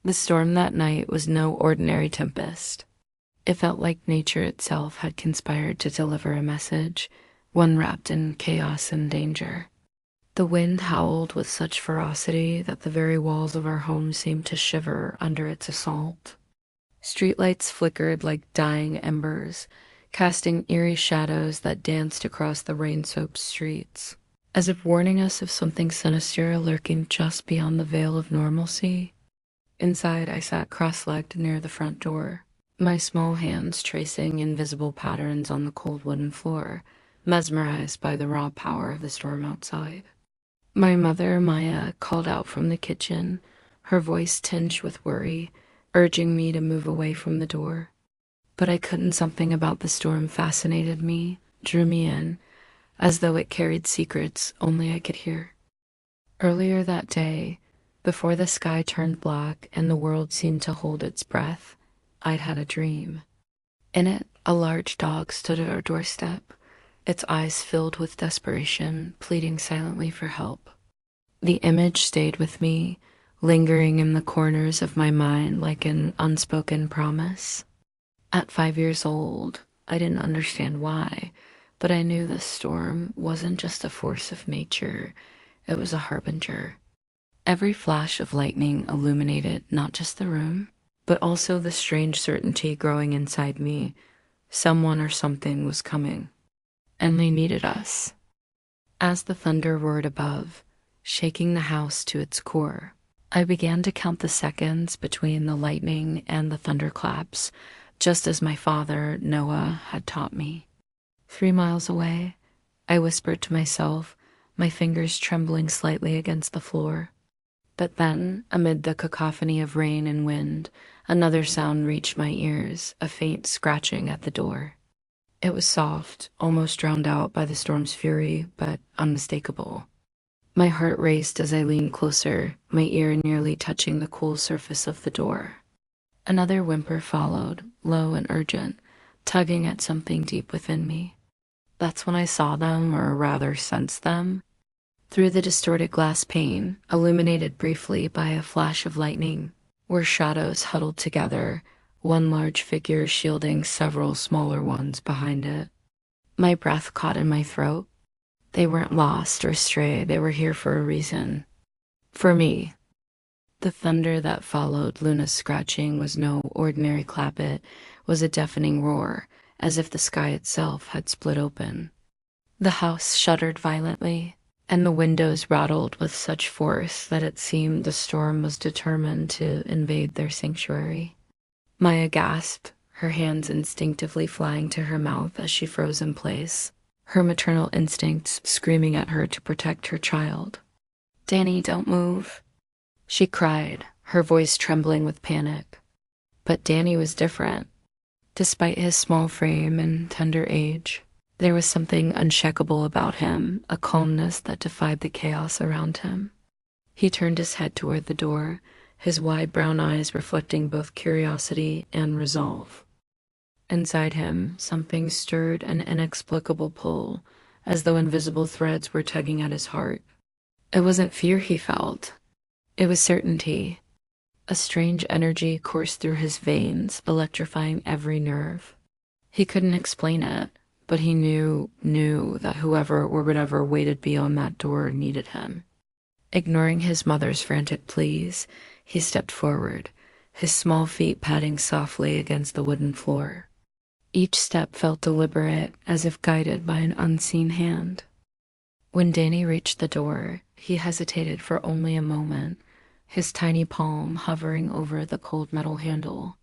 The storm that night was no ordinary tempest. It felt like nature itself had conspired to deliver a message, one wrapped in chaos and danger. The wind howled with such ferocity that the very walls of our home seemed to shiver under its assault. Streetlights flickered like dying embers, casting eerie shadows that danced across the rain-soaked streets, as if warning us of something sinister lurking just beyond the veil of normalcy. Inside, I sat cross-legged near the front door, my small hands tracing invisible patterns on the cold wooden floor, mesmerized by the raw power of the storm outside. My mother, Maya, called out from the kitchen, her voice tinged with worry, urging me to move away from the door. But I couldn't. Something about the storm fascinated me, drew me in, as though it carried secrets only I could hear. Earlier that day, before the sky turned black and the world seemed to hold its breath, I'd had a dream. In it, a large dog stood at our doorstep, its eyes filled with desperation, pleading silently for help. The image stayed with me, lingering in the corners of my mind like an unspoken promise. At 5 years old, I didn't understand why, but I knew the storm wasn't just a force of nature, it was a harbinger. Every flash of lightning illuminated not just the room, but also the strange certainty growing inside me. Someone or something was coming, and they needed us. As the thunder roared above, shaking the house to its core, I began to count the seconds between the lightning and the thunderclaps, just as my father, Noah, had taught me. 3 miles away, I whispered to myself, my fingers trembling slightly against the floor. But then, amid the cacophony of rain and wind, another sound reached my ears, a faint scratching at the door. It was soft, almost drowned out by the storm's fury, but unmistakable. My heart raced as I leaned closer, my ear nearly touching the cool surface of the door. Another whimper followed, low and urgent, tugging at something deep within me. That's when I saw them, or rather sensed them. Through the distorted glass pane, illuminated briefly by a flash of lightning, were shadows huddled together, one large figure shielding several smaller ones behind it. My breath caught in my throat. They weren't lost or stray, they were here for a reason. For me. The thunder that followed Luna's scratching was no ordinary clap, it was a deafening roar, as if the sky itself had split open. The house shuddered violently, and the windows rattled with such force that it seemed the storm was determined to invade their sanctuary. Maya gasped, her hands instinctively flying to her mouth as she froze in place, her maternal instincts screaming at her to protect her child. "Danny, don't move," she cried, her voice trembling with panic. But Danny was different. Despite his small frame and tender age, there was something unshakable about him, a calmness that defied the chaos around him. He turned his head toward the door, his wide brown eyes reflecting both curiosity and resolve. Inside him, something stirred an inexplicable pull, as though invisible threads were tugging at his heart. It wasn't fear he felt. It was certainty. A strange energy coursed through his veins, electrifying every nerve. He couldn't explain it, but he knew that whoever or whatever waited beyond that door needed him. Ignoring his mother's frantic pleas, he stepped forward, his small feet padding softly against the wooden floor. Each step felt deliberate, as if guided by an unseen hand. When Danny reached the door, he hesitated for only a moment, his tiny palm hovering over the cold metal handle.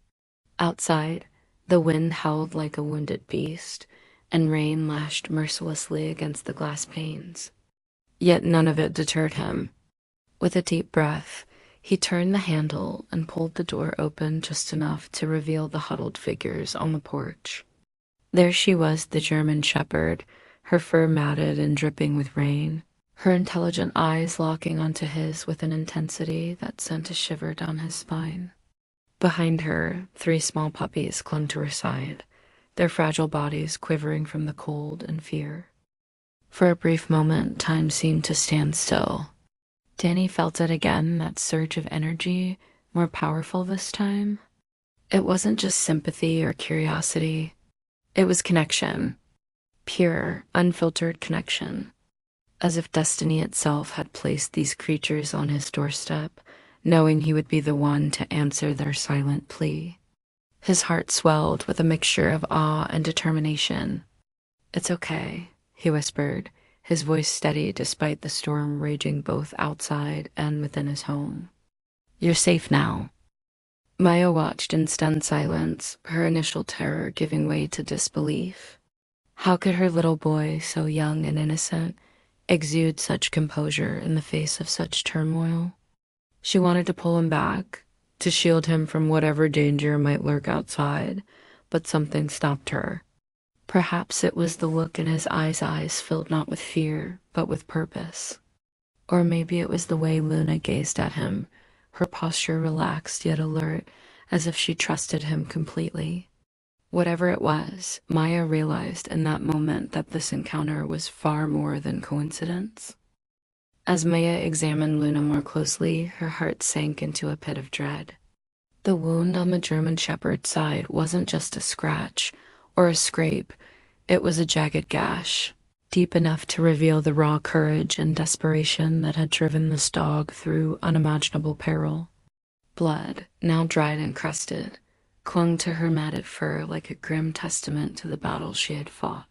Outside, the wind howled like a wounded beast, and rain lashed mercilessly against the glass panes. Yet none of it deterred him. With a deep breath, he turned the handle and pulled the door open just enough to reveal the huddled figures on the porch. There she was, the German shepherd, her fur matted and dripping with rain, her intelligent eyes locking onto his with an intensity that sent a shiver down his spine. Behind her, 3 small puppies clung to her side, their fragile bodies quivering from the cold and fear. For a brief moment, time seemed to stand still. Danny felt it again, that surge of energy, more powerful this time. It wasn't just sympathy or curiosity. It was connection. Pure, unfiltered connection. As if destiny itself had placed these creatures on his doorstep, knowing he would be the one to answer their silent plea. His heart swelled with a mixture of awe and determination. "It's okay," he whispered, his voice steady despite the storm raging both outside and within his home. "You're safe now." Maya watched in stunned silence, her initial terror giving way to disbelief. How could her little boy, so young and innocent, exude such composure in the face of such turmoil? She wanted to pull him back, to shield him from whatever danger might lurk outside, but something stopped her. Perhaps it was the look in his eyes filled not with fear, but with purpose. Or maybe it was the way Luna gazed at him, her posture relaxed yet alert, as if she trusted him completely. Whatever it was, Maya realized in that moment that this encounter was far more than coincidence. As Maya examined Luna more closely, her heart sank into a pit of dread. The wound on the German Shepherd's side wasn't just a scratch or a scrape, it was a jagged gash, deep enough to reveal the raw courage and desperation that had driven this dog through unimaginable peril. Blood, now dried and crusted, clung to her matted fur like a grim testament to the battle she had fought.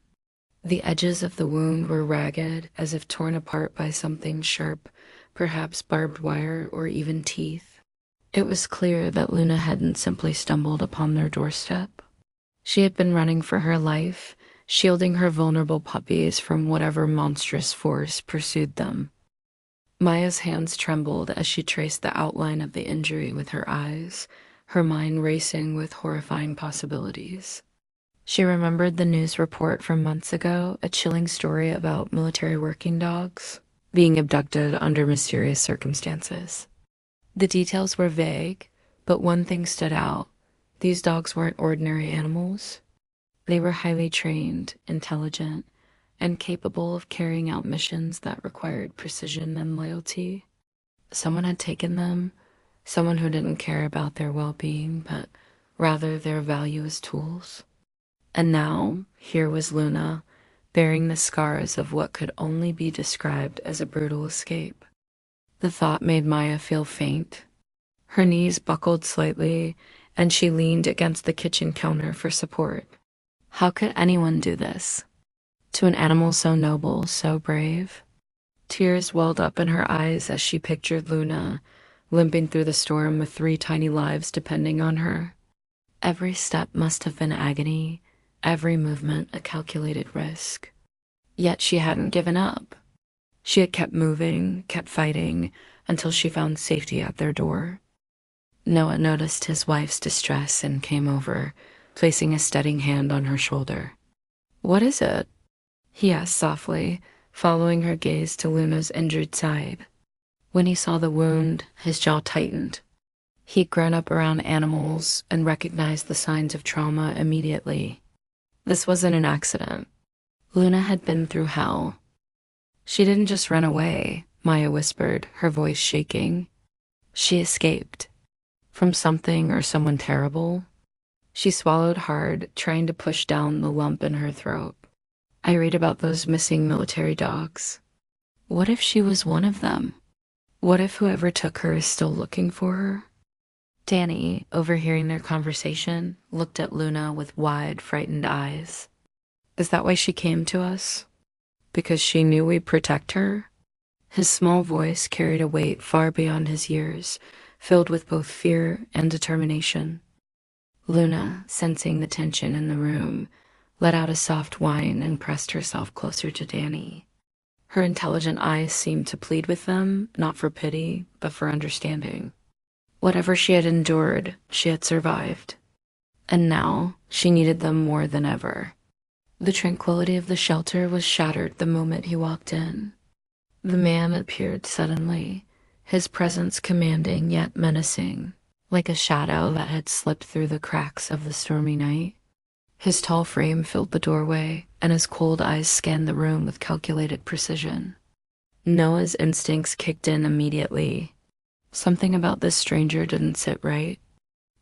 The edges of the wound were ragged, as if torn apart by something sharp, perhaps barbed wire or even teeth. It was clear that Luna hadn't simply stumbled upon their doorstep. She had been running for her life, shielding her vulnerable puppies from whatever monstrous force pursued them. Maya's hands trembled as she traced the outline of the injury with her eyes, her mind racing with horrifying possibilities. She remembered the news report from months ago, a chilling story about military working dogs being abducted under mysterious circumstances. The details were vague, but one thing stood out. These dogs weren't ordinary animals. They were highly trained, intelligent, and capable of carrying out missions that required precision and loyalty. Someone had taken them, someone who didn't care about their well-being, but rather their value as tools. And now, here was Luna, bearing the scars of what could only be described as a brutal escape. The thought made Maya feel faint. Her knees buckled slightly, and she leaned against the kitchen counter for support. How could anyone do this? To an animal so noble, so brave? Tears welled up in her eyes as she pictured Luna, limping through the storm with 3 tiny lives depending on her. Every step must have been agony, every movement a calculated risk. Yet she hadn't given up. She had kept moving, kept fighting, until she found safety at their door. Noah noticed his wife's distress and came over, placing a steadying hand on her shoulder. "What is it?" he asked softly, following her gaze to Luna's injured side. When he saw the wound, his jaw tightened. He'd grown up around animals and recognized the signs of trauma immediately. This wasn't an accident. Luna had been through hell. She didn't just run away, Maya whispered, her voice shaking. She escaped. From something or someone terrible. She swallowed hard, trying to push down the lump in her throat. I read about those missing military dogs. What if she was one of them? What if whoever took her is still looking for her? Danny, overhearing their conversation, looked at Luna with wide, frightened eyes. Is that why she came to us? Because she knew we'd protect her? His small voice carried a weight far beyond his years, filled with both fear and determination. Luna, sensing the tension in the room, let out a soft whine and pressed herself closer to Danny. Her intelligent eyes seemed to plead with them, not for pity, but for understanding. Whatever she had endured, she had survived. And now, she needed them more than ever. The tranquility of the shelter was shattered the moment he walked in. The man appeared suddenly, his presence commanding yet menacing, like a shadow that had slipped through the cracks of the stormy night. His tall frame filled the doorway, and his cold eyes scanned the room with calculated precision. Noah's instincts kicked in immediately. Something about this stranger didn't sit right.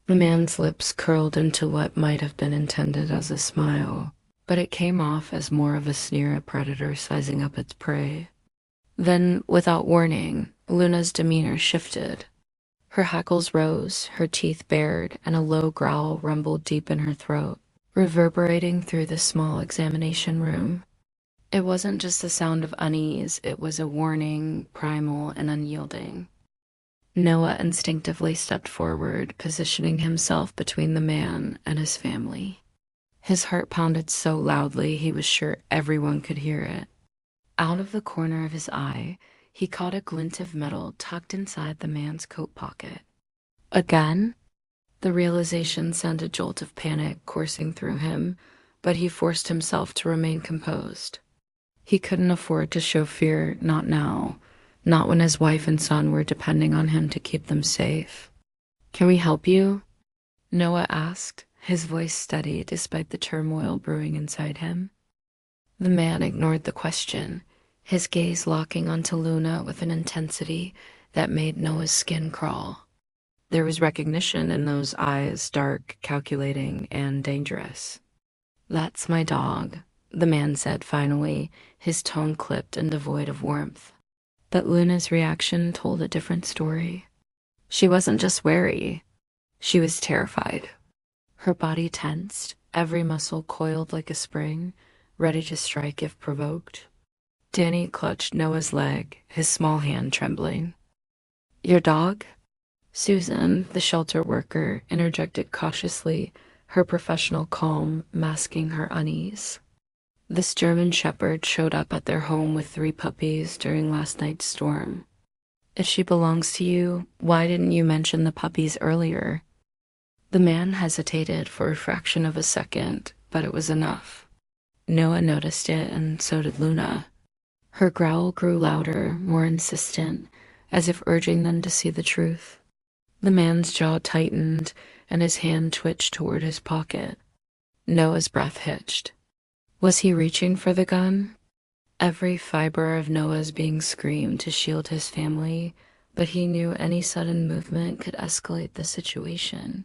The man's lips curled into what might have been intended as a smile, but it came off as more of a sneer at predator sizing up its prey. Then, without warning, Luna's demeanor shifted. Her hackles rose, her teeth bared, and a low growl rumbled deep in her throat, reverberating through the small examination room. It wasn't just a sound of unease, it was a warning, primal, and unyielding. Noah instinctively stepped forward, positioning himself between the man and his family. His heart pounded so loudly he was sure everyone could hear it. Out of the corner of his eye, he caught a glint of metal tucked inside the man's coat pocket. Again? The realization sent a jolt of panic coursing through him, but he forced himself to remain composed. He couldn't afford to show fear, not now, not when his wife and son were depending on him to keep them safe. "Can we help you?" Noah asked, his voice steady despite the turmoil brewing inside him. The man ignored the question, his gaze locking onto Luna with an intensity that made Noah's skin crawl. There was recognition in those eyes, dark, calculating, and dangerous. "That's my dog," the man said finally, his tone clipped and devoid of warmth. But Luna's reaction told a different story. She wasn't just wary. She was terrified. Her body tensed, every muscle coiled like a spring, ready to strike if provoked. Danny clutched Noah's leg, his small hand trembling. "Your dog?" Susan, the shelter worker, interjected cautiously, her professional calm masking her unease. "This German shepherd showed up at their home with 3 puppies during last night's storm. If she belongs to you, why didn't you mention the puppies earlier?" The man hesitated for a fraction of a second, but it was enough. Noah noticed it, and so did Luna. Her growl grew louder, more insistent, as if urging them to see the truth. The man's jaw tightened, and his hand twitched toward his pocket. Noah's breath hitched. Was he reaching for the gun? Every fiber of Noah's being screamed to shield his family, but he knew any sudden movement could escalate the situation.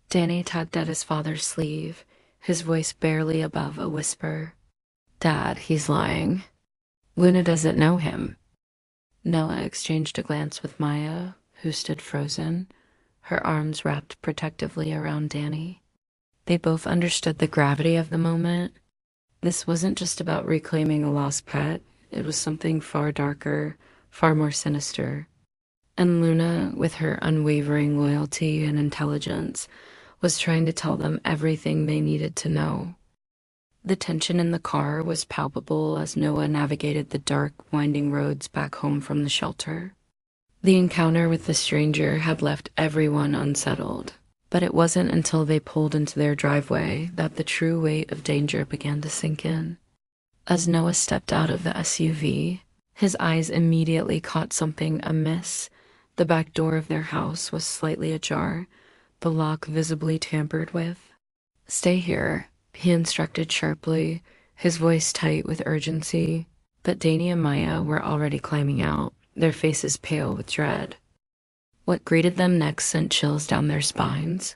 Danny tugged at his father's sleeve, his voice barely above a whisper. "Dad, he's lying. Luna doesn't know him." Noah exchanged a glance with Maya, who stood frozen, her arms wrapped protectively around Danny. They both understood the gravity of the moment. This wasn't just about reclaiming a lost pet, it was something far darker, far more sinister. And Luna, with her unwavering loyalty and intelligence, was trying to tell them everything they needed to know. The tension in the car was palpable as Noah navigated the dark, winding roads back home from the shelter. The encounter with the stranger had left everyone unsettled, but it wasn't until they pulled into their driveway that the true weight of danger began to sink in. As Noah stepped out of the SUV, his eyes immediately caught something amiss. The back door of their house was slightly ajar, the lock visibly tampered with. "Stay here," he instructed sharply, his voice tight with urgency, but Danny and Maya were already climbing out, their faces pale with dread. What greeted them next sent chills down their spines.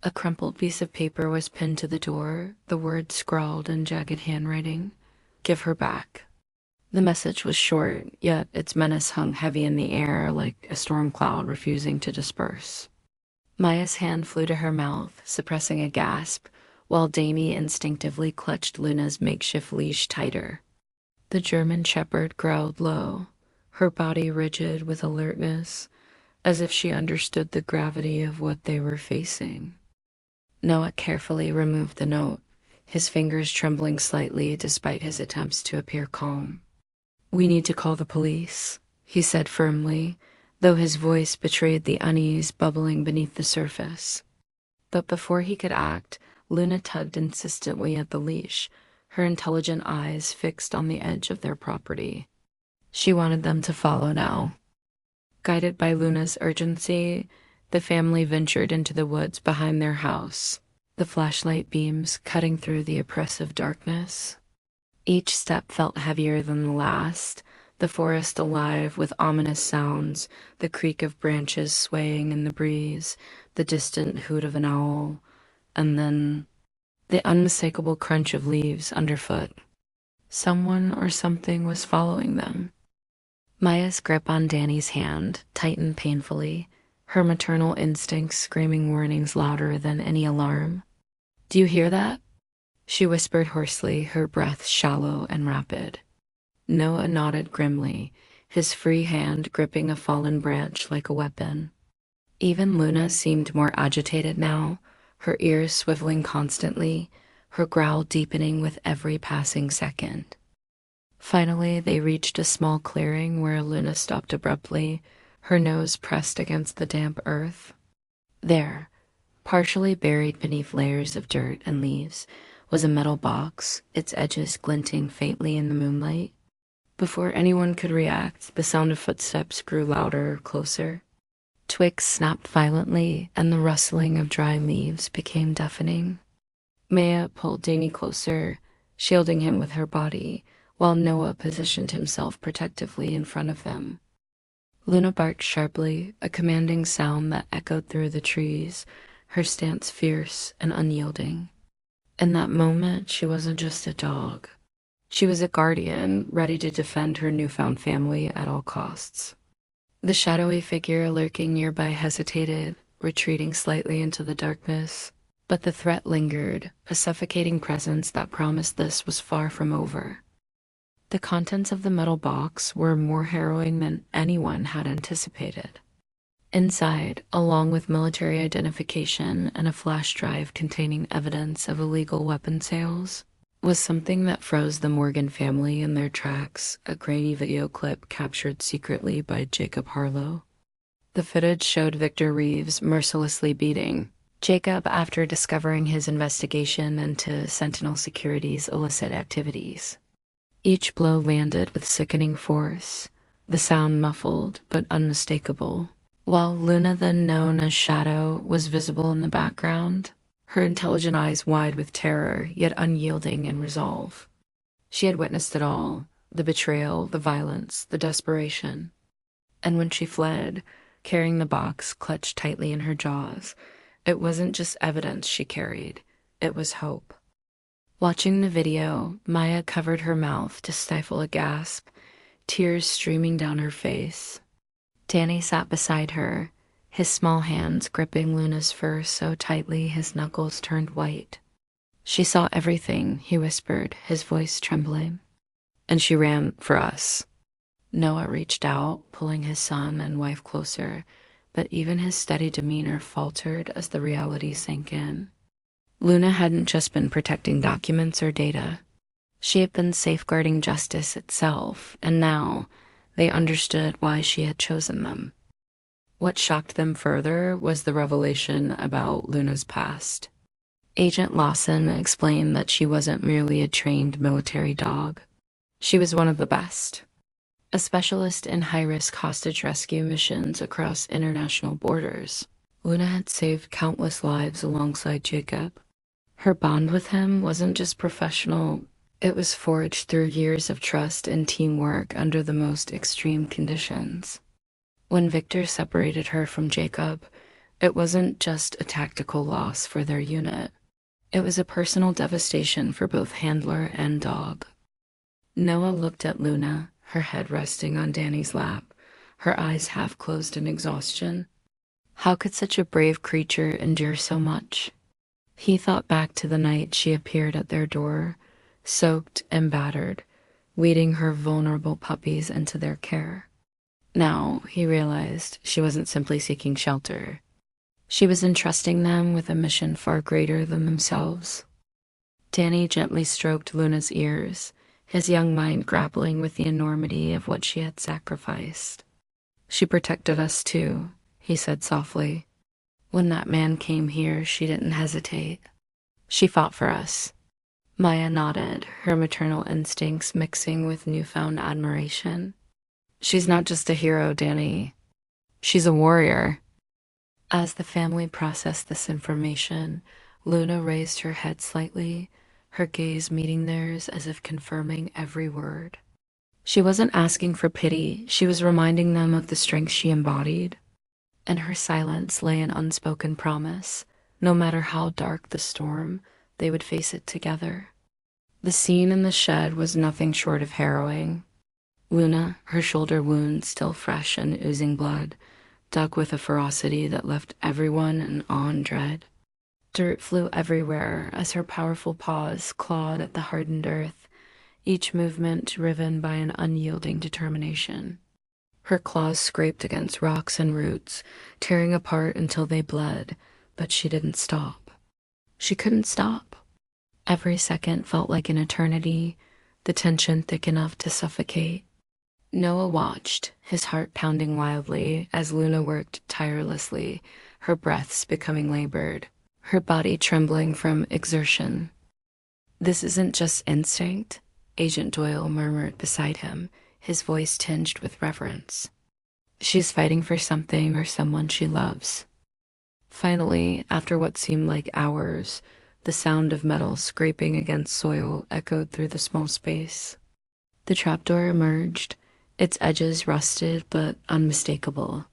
A crumpled piece of paper was pinned to the door, the words scrawled in jagged handwriting. "Give her back." The message was short, yet its menace hung heavy in the air like a storm cloud refusing to disperse. Maya's hand flew to her mouth, suppressing a gasp, while Danny instinctively clutched Luna's makeshift leash tighter. The German shepherd growled low, her body rigid with alertness, as if she understood the gravity of what they were facing. Noah carefully removed the note, his fingers trembling slightly despite his attempts to appear calm. "We need to call the police," he said firmly, though his voice betrayed the unease bubbling beneath the surface. But before he could act, Luna tugged insistently at the leash, her intelligent eyes fixed on the edge of their property. She wanted them to follow now. Guided by Luna's urgency, the family ventured into the woods behind their house, the flashlight beams cutting through the oppressive darkness. Each step felt heavier than the last, the forest alive with ominous sounds, the creak of branches swaying in the breeze, the distant hoot of an owl, and then the unmistakable crunch of leaves underfoot. Someone or something was following them. Maya's grip on Danny's hand tightened painfully, her maternal instincts screaming warnings louder than any alarm. "Do you hear that?" she whispered hoarsely, her breath shallow and rapid. Noah nodded grimly, his free hand gripping a fallen branch like a weapon. Even Luna seemed more agitated now, her ears swiveling constantly, her growl deepening with every passing second. Finally, they reached a small clearing where Luna stopped abruptly, her nose pressed against the damp earth. There, partially buried beneath layers of dirt and leaves, was a metal box, its edges glinting faintly in the moonlight. Before anyone could react, the sound of footsteps grew louder, closer. Twigs snapped violently, and the rustling of dry leaves became deafening. Maya pulled Danny closer, shielding him with her body, while Noah positioned himself protectively in front of them. Luna barked sharply, a commanding sound that echoed through the trees, her stance fierce and unyielding. In that moment, she wasn't just a dog. She was a guardian, ready to defend her newfound family at all costs. The shadowy figure lurking nearby hesitated, retreating slightly into the darkness, but the threat lingered, a suffocating presence that promised this was far from over. The contents of the metal box were more harrowing than anyone had anticipated. Inside, along with military identification and a flash drive containing evidence of illegal weapon sales, was something that froze the Morgan family in their tracks, a grainy video clip captured secretly by Jacob Harlow. The footage showed Victor Reeves mercilessly beating Jacob after discovering his investigation into Sentinel Security's illicit activities. Each blow landed with sickening force, the sound muffled but unmistakable. While Luna, then known as Shadow, was visible in the background, her intelligent eyes wide with terror, yet unyielding in resolve. She had witnessed it all, the betrayal, the violence, the desperation. And when she fled, carrying the box clutched tightly in her jaws, it wasn't just evidence she carried, it was hope. Watching the video, Maya covered her mouth to stifle a gasp, tears streaming down her face. Danny sat beside her, his small hands gripping Luna's fur so tightly his knuckles turned white. "She saw everything," he whispered, his voice trembling. "And she ran for us." Noah reached out, pulling his son and wife closer, but even his steady demeanor faltered as the reality sank in. Luna hadn't just been protecting documents or data. She had been safeguarding justice itself, and now they understood why she had chosen them. What shocked them further was the revelation about Luna's past. Agent Lawson explained that she wasn't merely a trained military dog. She was one of the best. A specialist in high-risk hostage rescue missions across international borders. Luna had saved countless lives alongside Jacob. Her bond with him wasn't just professional, it was forged through years of trust and teamwork under the most extreme conditions. When Victor separated her from Jacob, it wasn't just a tactical loss for their unit. It was a personal devastation for both handler and dog. Noah looked at Luna, her head resting on Danny's lap, her eyes half closed in exhaustion. How could such a brave creature endure so much? He thought back to the night she appeared at their door, soaked and battered, leading her vulnerable puppies into their care. Now, he realized, she wasn't simply seeking shelter. She was entrusting them with a mission far greater than themselves. Danny gently stroked Luna's ears, his young mind grappling with the enormity of what she had sacrificed. "She protected us too," he said softly. "When that man came here, she didn't hesitate. She fought for us." Maya nodded, her maternal instincts mixing with newfound admiration. "She's not just a hero, Danny. She's a warrior." As the family processed this information, Luna raised her head slightly, her gaze meeting theirs as if confirming every word. She wasn't asking for pity, she was reminding them of the strength she embodied. In her silence lay an unspoken promise. No matter how dark the storm, they would face it together. The scene in the shed was nothing short of harrowing. Luna, her shoulder wound still fresh and oozing blood, dug with a ferocity that left everyone in awe and dread. Dirt flew everywhere as her powerful paws clawed at the hardened earth, each movement driven by an unyielding determination. Her claws scraped against rocks and roots, tearing apart until they bled, but she didn't stop. She couldn't stop. Every second felt like an eternity, the tension thick enough to suffocate. Noah watched, his heart pounding wildly as Luna worked tirelessly, her breaths becoming labored, her body trembling from exertion. "This isn't just instinct," Agent Doyle murmured beside him, his voice tinged with reverence. "She's fighting for something or someone she loves." Finally, after what seemed like hours, the sound of metal scraping against soil echoed through the small space. The trapdoor emerged, its edges rusted but unmistakable.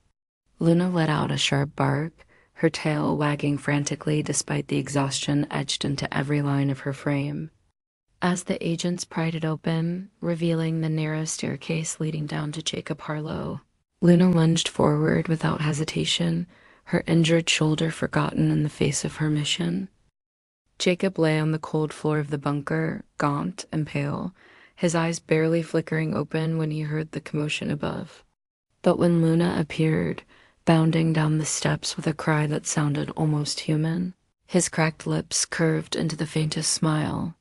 Luna let out a sharp bark, her tail wagging frantically despite the exhaustion etched into every line of her frame. As the agents pried it open, revealing the narrow staircase leading down to Jacob Harlow, Luna lunged forward without hesitation, her injured shoulder forgotten in the face of her mission. Jacob lay on the cold floor of the bunker, gaunt and pale, his eyes barely flickering open when he heard the commotion above. But when Luna appeared, bounding down the steps with a cry that sounded almost human, his cracked lips curved into the faintest smile.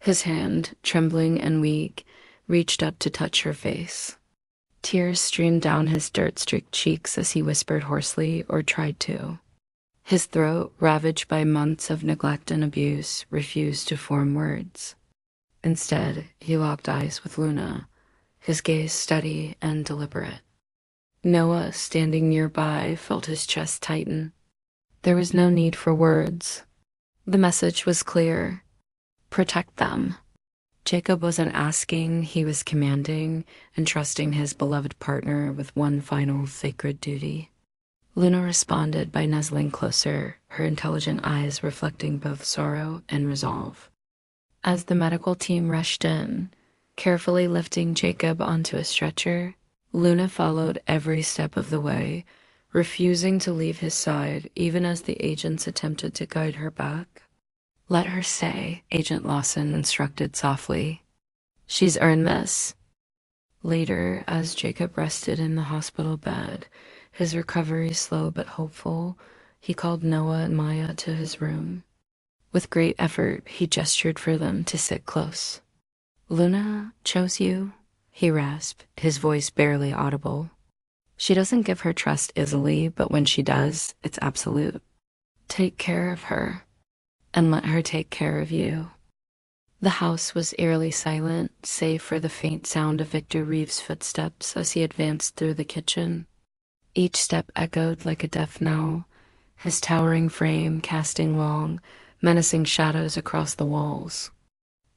His hand, trembling and weak, reached up to touch her face. Tears streamed down his dirt-streaked cheeks as he whispered hoarsely, or tried to. His throat, ravaged by months of neglect and abuse, refused to form words. Instead, he locked eyes with Luna, his gaze steady and deliberate. Noah, standing nearby, felt his chest tighten. There was no need for words. The message was clear. Protect them. Jacob wasn't asking, he was commanding, entrusting his beloved partner with one final sacred duty. Luna responded by nuzzling closer, her intelligent eyes reflecting both sorrow and resolve. As the medical team rushed in, carefully lifting Jacob onto a stretcher, Luna followed every step of the way, refusing to leave his side even as the agents attempted to guide her back. "Let her stay," Agent Lawson instructed softly. "She's earned this." Later, as Jacob rested in the hospital bed, his recovery slow but hopeful, he called Noah and Maya to his room. With great effort, he gestured for them to sit close. "Luna chose you," he rasped, his voice barely audible. "She doesn't give her trust easily, but when she does, it's absolute. Take care of her. And let her take care of you." The house was eerily silent, save for the faint sound of Victor Reeves' footsteps as he advanced through the kitchen. Each step echoed like a death knell, his towering frame casting long, menacing shadows across the walls.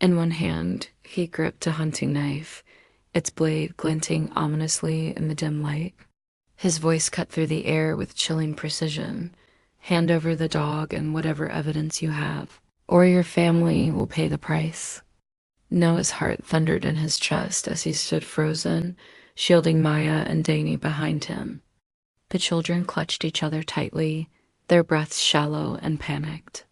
In one hand, he gripped a hunting knife, its blade glinting ominously in the dim light. His voice cut through the air with chilling precision. "Hand over the dog and whatever evidence you have, or your family will pay the price." Noah's heart thundered in his chest as he stood frozen, shielding Maya and Danny behind him. The children clutched each other tightly, their breaths shallow and panicked.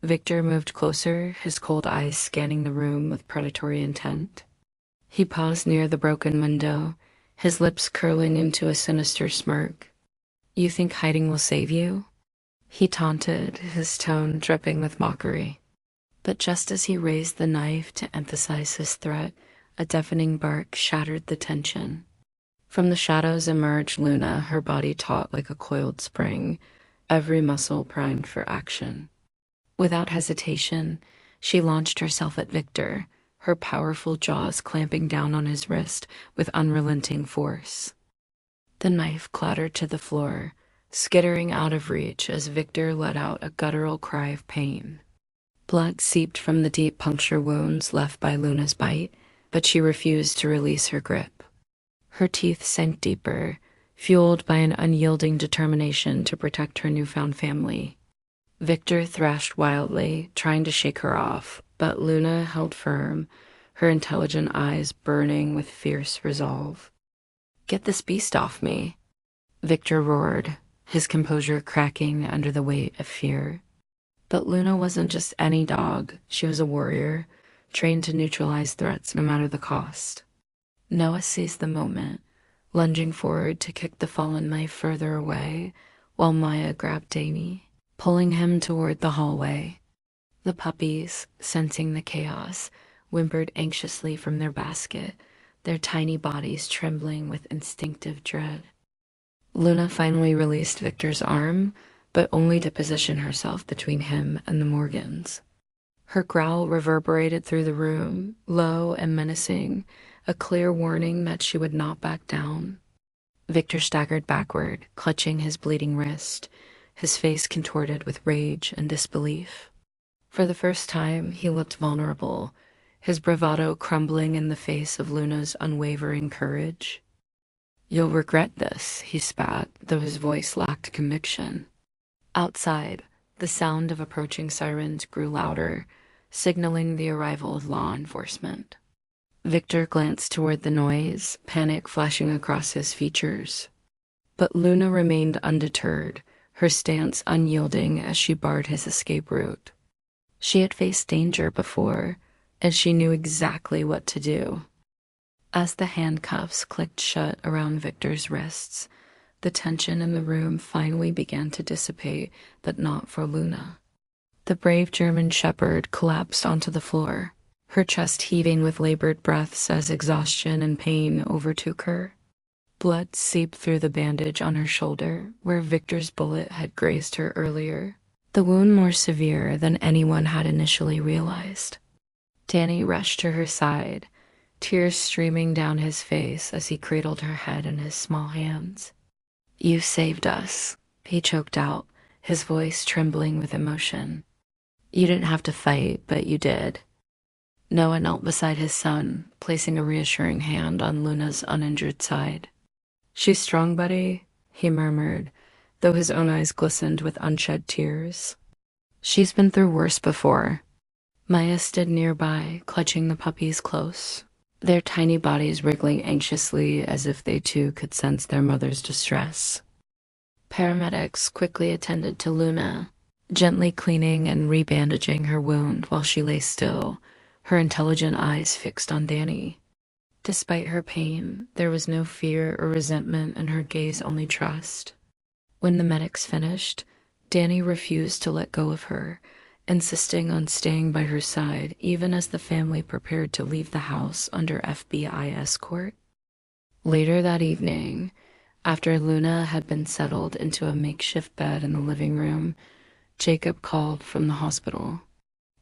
Victor moved closer, his cold eyes scanning the room with predatory intent. He paused near the broken window, his lips curling into a sinister smirk. "You think hiding will save you?" He taunted, his tone dripping with mockery. But just as he raised the knife to emphasize his threat, a deafening bark shattered the tension. From the shadows emerged Luna, her body taut like a coiled spring, every muscle primed for action. Without hesitation, she launched herself at Victor, her powerful jaws clamping down on his wrist with unrelenting force. The knife clattered to the floor, skittering out of reach as Victor let out a guttural cry of pain. Blood seeped from the deep puncture wounds left by Luna's bite, but she refused to release her grip. Her teeth sank deeper, fueled by an unyielding determination to protect her newfound family. Victor thrashed wildly, trying to shake her off, but Luna held firm, her intelligent eyes burning with fierce resolve. "Get this beast off me," Victor roared, his composure cracking under the weight of fear. But Luna wasn't just any dog. She was a warrior, trained to neutralize threats no matter the cost. Noah seized the moment, lunging forward to kick the fallen knife further away, while Maya grabbed Danny, pulling him toward the hallway. The puppies, sensing the chaos, whimpered anxiously from their basket, their tiny bodies trembling with instinctive dread. Luna finally released Victor's arm, but only to position herself between him and the Morgans. Her growl reverberated through the room, low and menacing, a clear warning that she would not back down. Victor staggered backward, clutching his bleeding wrist, his face contorted with rage and disbelief. For the first time, he looked vulnerable, his bravado crumbling in the face of Luna's unwavering courage. "You'll regret this," he spat, though his voice lacked conviction. Outside, the sound of approaching sirens grew louder, signaling the arrival of law enforcement. Victor glanced toward the noise, panic flashing across his features. But Luna remained undeterred, her stance unyielding as she barred his escape route. She had faced danger before, and she knew exactly what to do. As the handcuffs clicked shut around Victor's wrists, the tension in the room finally began to dissipate, but not for Luna. The brave German shepherd collapsed onto the floor, her chest heaving with labored breaths as exhaustion and pain overtook her. Blood seeped through the bandage on her shoulder, where Victor's bullet had grazed her earlier, the wound more severe than anyone had initially realized. Danny rushed to her side, tears streaming down his face as he cradled her head in his small hands. "You saved us," he choked out, his voice trembling with emotion. "You didn't have to fight, but you did." Noah knelt beside his son, placing a reassuring hand on Luna's uninjured side. "She's strong, buddy," he murmured, though his own eyes glistened with unshed tears. "She's been through worse before." Maya stood nearby, clutching the puppies close, their tiny bodies wriggling anxiously as if they too could sense their mother's distress. Paramedics quickly attended to Luna, gently cleaning and rebandaging her wound while she lay still, her intelligent eyes fixed on Danny. Despite her pain, there was no fear or resentment in her gaze, only trust. When the medics finished, Danny refused to let go of her, insisting on staying by her side even as the family prepared to leave the house under FBI escort. Later that evening, after Luna had been settled into a makeshift bed in the living room, Jacob called from the hospital.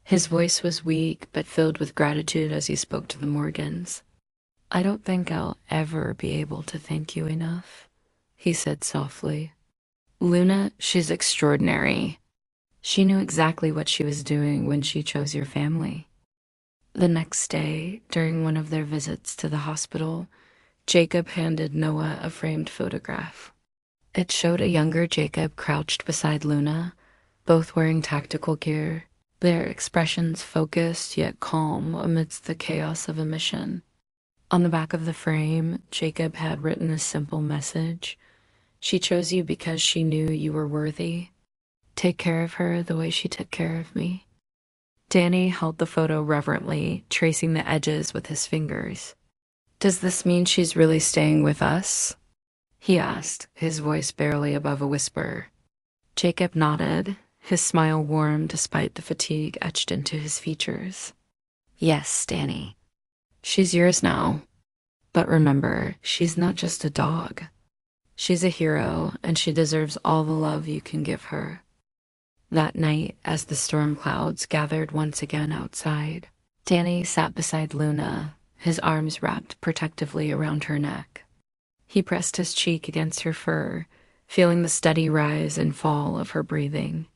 His voice was weak but filled with gratitude as he spoke to the Morgans. "I don't think I'll ever be able to thank you enough," he said softly. "Luna, she's extraordinary. She knew exactly what she was doing when she chose your family." The next day, during one of their visits to the hospital, Jacob handed Noah a framed photograph. It showed a younger Jacob crouched beside Luna, both wearing tactical gear, their expressions focused yet calm amidst the chaos of a mission. On the back of the frame, Jacob had written a simple message. "She chose you because she knew you were worthy. Take care of her the way she took care of me." Danny held the photo reverently, tracing the edges with his fingers. "Does this mean she's really staying with us?" he asked, his voice barely above a whisper. Jacob nodded, his smile warm despite the fatigue etched into his features. "Yes, Danny. She's yours now. But remember, she's not just a dog. She's a hero, and she deserves all the love you can give her." That night, as the storm clouds gathered once again outside, Danny sat beside Luna, his arms wrapped protectively around her neck. He pressed his cheek against her fur, feeling the steady rise and fall of her breathing.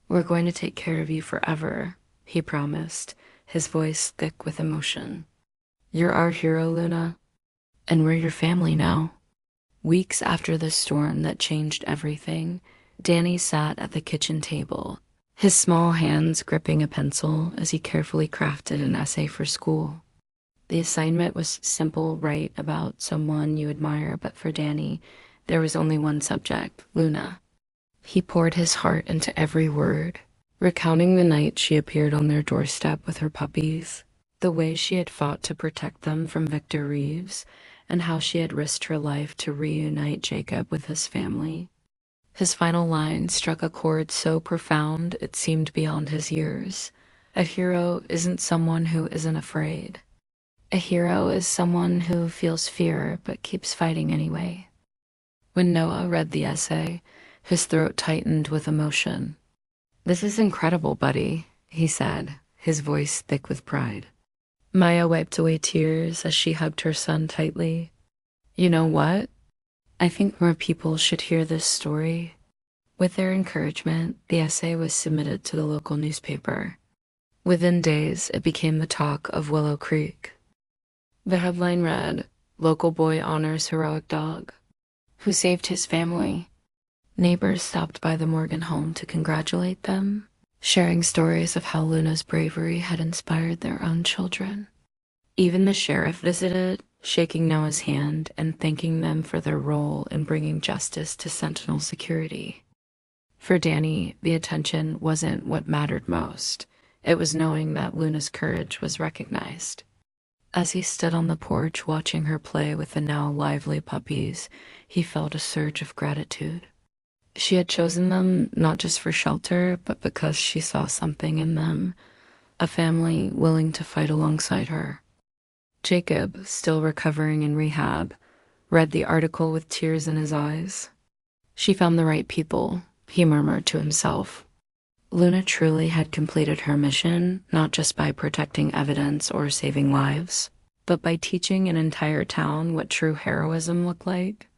"We're going to take care of you forever," he promised, his voice thick with emotion. You're our hero, Luna, and we're your family now." Weeks after the storm that changed everything, Danny sat at the kitchen table, his small hands gripping a pencil as he carefully crafted an essay for school. The assignment was simple: write about someone you admire, but for Danny, there was only one subject: Luna. He poured his heart into every word, recounting the night she appeared on their doorstep with her puppies, the way she had fought to protect them from Victor Reeves, and how she had risked her life to reunite Jacob with his family. His final line struck a chord so profound it seemed beyond his years. A hero isn't someone who isn't afraid. A hero is someone who feels fear but keeps fighting anyway. When Noah read the essay, his throat tightened with emotion. "This is incredible, buddy," he said, his voice thick with pride. Maya wiped away tears as she hugged her son tightly. "You know what? I think more people should hear this story." With their encouragement, the essay was submitted to the local newspaper. Within days, it became the talk of Willow Creek. The headline read, "Local boy honors heroic dog who saved his family." Neighbors stopped by the Morgan home to congratulate them, sharing stories of how Luna's bravery had inspired their own children. Even the sheriff visited, shaking Noah's hand and thanking them for their role in bringing justice to Sentinel security. For Danny, the attention wasn't what mattered most. It was knowing that Luna's courage was recognized. As he stood on the porch watching her play with the now lively puppies, he felt a surge of gratitude. She had chosen them not just for shelter, but because she saw something in them, a family willing to fight alongside her. Jacob, still recovering in rehab, read the article with tears in his eyes. "She found the right people," he murmured to himself. Luna truly had completed her mission, not just by protecting evidence or saving lives, but by teaching an entire town what true heroism looked like.